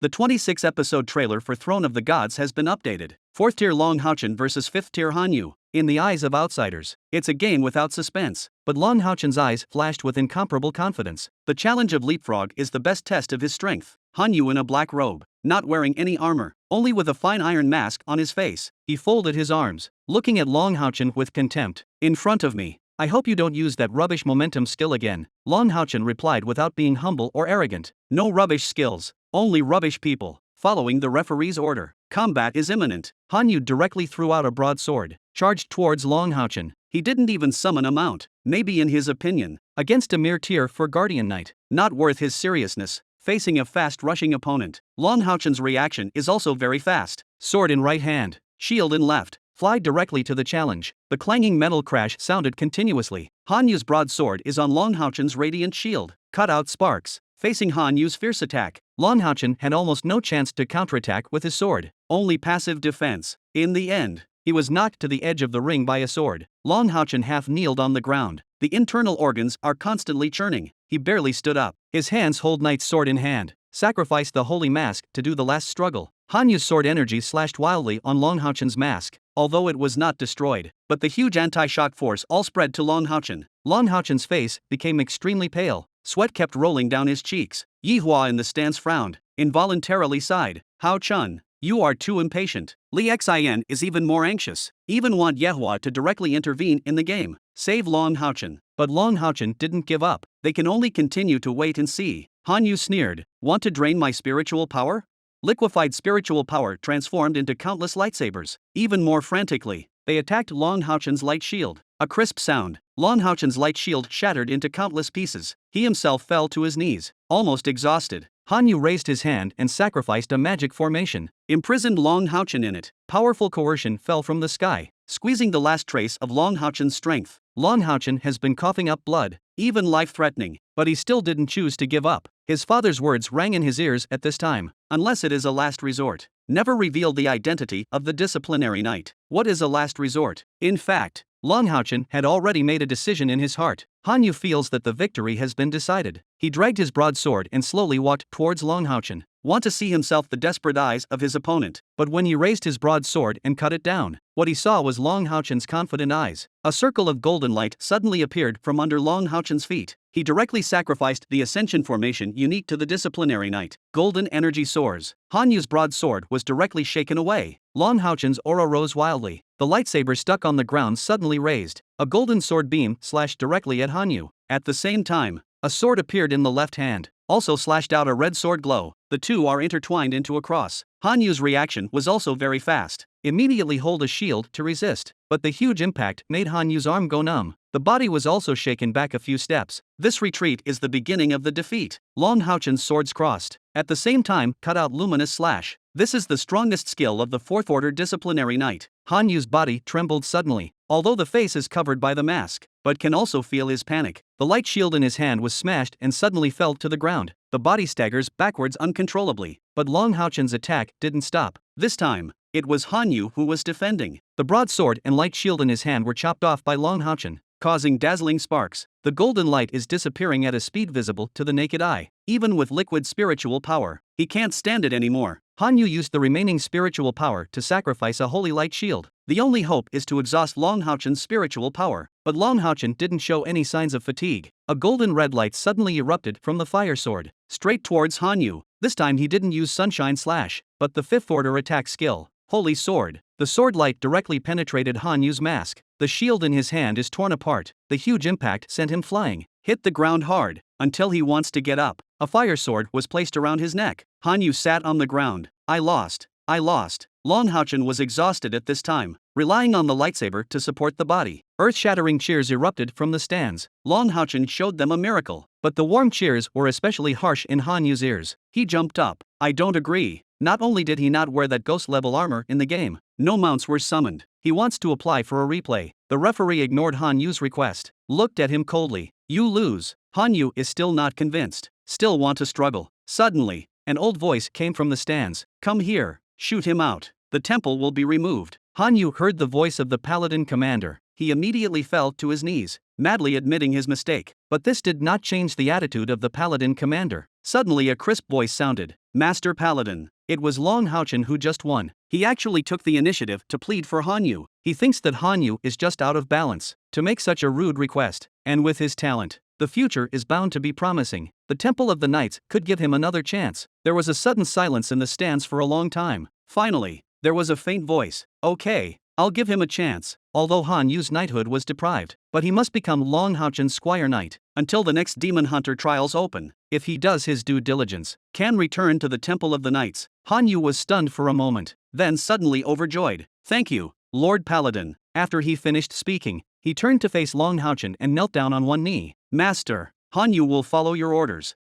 The 26-episode trailer for Throne of the Gods has been updated. 4th tier Long Haochen vs 5th tier Hanyu. In the eyes of outsiders, it's a game without suspense, but Long Haochen's eyes flashed with incomparable confidence. The challenge of Leapfrog is the best test of his strength. Hanyu in a black robe, not wearing any armor, only with a fine iron mask on his face. He folded his arms, looking at Long Haochen with contempt. In front of me. I hope you don't use that rubbish momentum skill again. Long Haochen replied without being humble or arrogant. No rubbish skills, only rubbish people. Following the referee's order, combat is imminent. Hanyu directly threw out a broadsword, charged towards Long Haochen. He didn't even summon a mount, maybe in his opinion, against a mere tier for Guardian Knight. Not worth his seriousness, facing a fast-rushing opponent. Long Haochen's reaction is also very fast. Sword in right hand, shield in left, fly directly to the challenge. The clanging metal crash sounded continuously. Hanyu's broadsword is on Long Haochen's radiant shield, cut out sparks. Facing Hanyu's fierce attack, Long Haochen had almost no chance to counterattack with his sword, only passive defense. In the end, he was knocked to the edge of the ring by a sword. Long Haochen half kneeled on the ground. The internal organs are constantly churning. He barely stood up. His hands hold Knight's sword in hand, sacrificed the holy mask to do the last struggle. Hanyu's sword energy slashed wildly on Long Haochen's mask, although it was not destroyed. But the huge anti-shock force all spread to Long Haochen. Long Haochen's face became extremely pale. Sweat kept rolling down his cheeks. Yihua in the stands frowned, involuntarily sighed. Haochen, you are too impatient. Li Xin is even more anxious, even want Yihua to directly intervene in the game, save Long Haochen. But Long Haochen didn't give up. They can only continue to wait and see. Hanyu sneered, want to drain my spiritual power? Liquefied spiritual power transformed into countless lightsabers. Even more frantically, they attacked Long Haochen's light shield. A crisp sound. Long Haochen's light shield shattered into countless pieces. He himself fell to his knees, almost exhausted. Hanyu raised his hand and sacrificed a magic formation, imprisoned Long Haochen in it. Powerful coercion fell from the sky, squeezing the last trace of Long Haochen's strength. Long Haochen has been coughing up blood, even life-threatening, but he still didn't choose to give up. His father's words rang in his ears at this time. Unless it is a last resort, never reveal the identity of the disciplinary knight. What is a last resort? In fact, Long Haochen had already made a decision in his heart. Hanyu feels that the victory has been decided. He dragged his broadsword and slowly walked towards Long Haochen, want to see himself the desperate eyes of his opponent. But when he raised his broadsword and cut it down, what he saw was Long Haochen's confident eyes. A circle of golden light suddenly appeared from under Long Haochen's feet. He directly sacrificed the ascension formation unique to the disciplinary knight. Golden energy soars. Hanyu's broadsword was directly shaken away. Long Haochen's aura rose wildly. The lightsaber stuck on the ground suddenly raised. A golden sword beam slashed directly at Hanyu. At the same time, a sword appeared in the left hand, also slashed out a red sword glow. The two are intertwined into a cross. Hanyu's reaction was also very fast. Immediately hold a shield to resist, but the huge impact made Hanyu's arm go numb. The body was also shaken back a few steps. This retreat is the beginning of the defeat. Long Haochen's swords crossed, at the same time cut out luminous slash. This is the strongest skill of the 4th order disciplinary knight. Hanyu's body trembled suddenly, although the face is covered by the mask, but can also feel his panic. The light shield in his hand was smashed and suddenly fell to the ground. The body staggers backwards uncontrollably, but Long Haochen's attack didn't stop. This time, it was Hanyu who was defending. The broadsword and light shield in his hand were chopped off by Long Haochen, causing dazzling sparks. The golden light is disappearing at a speed visible to the naked eye. Even with liquid spiritual power, he can't stand it anymore. Hanyu used the remaining spiritual power to sacrifice a holy light shield. The only hope is to exhaust Long Haochen's spiritual power, but Long Haochen didn't show any signs of fatigue. A golden red light suddenly erupted from the fire sword, straight towards Hanyu. This time he didn't use Sunshine Slash, but the 5th order attack skill, Holy Sword. The sword light directly penetrated Hanyu's mask. The shield in his hand is torn apart. The huge impact sent him flying, hit the ground hard, until he wants to get up. A fire sword was placed around his neck. Hanyu sat on the ground. I lost. Long Haochen was exhausted at this time, relying on the lightsaber to support the body. Earth-shattering cheers erupted from the stands. Long Haochen showed them a miracle, but the warm cheers were especially harsh in Hanyu's ears. He jumped up. I don't agree. Not only did he not wear that ghost-level armor in the game, no mounts were summoned. He wants to apply for a replay. The referee ignored Hanyu's request, looked at him coldly. You lose. Hanyu is still not convinced, still want to struggle. Suddenly, an old voice came from the stands. Come here, shoot him out. The temple will be removed. Hanyu heard the voice of the paladin commander. He immediately fell to his knees, madly admitting his mistake. But this did not change the attitude of the paladin commander. Suddenly a crisp voice sounded. Master Paladin. It was Long Haochen who just won. He actually took the initiative to plead for Hanyu. He thinks that Hanyu is just out of balance to make such a rude request, and with his talent, the future is bound to be promising. The Temple of the Knights could give him another chance. There was a sudden silence in the stands for a long time. Finally, there was a faint voice. Okay, I'll give him a chance. Although Han Yu's knighthood was deprived, but he must become Long Haochen's squire knight until the next demon hunter trials open. If he does his due diligence, can return to the Temple of the Knights. Han Yu was stunned for a moment, then suddenly overjoyed. Thank you, Lord Paladin. After he finished speaking, he turned to face Long Haochen and knelt down on one knee. Master, Han Yu will follow your orders.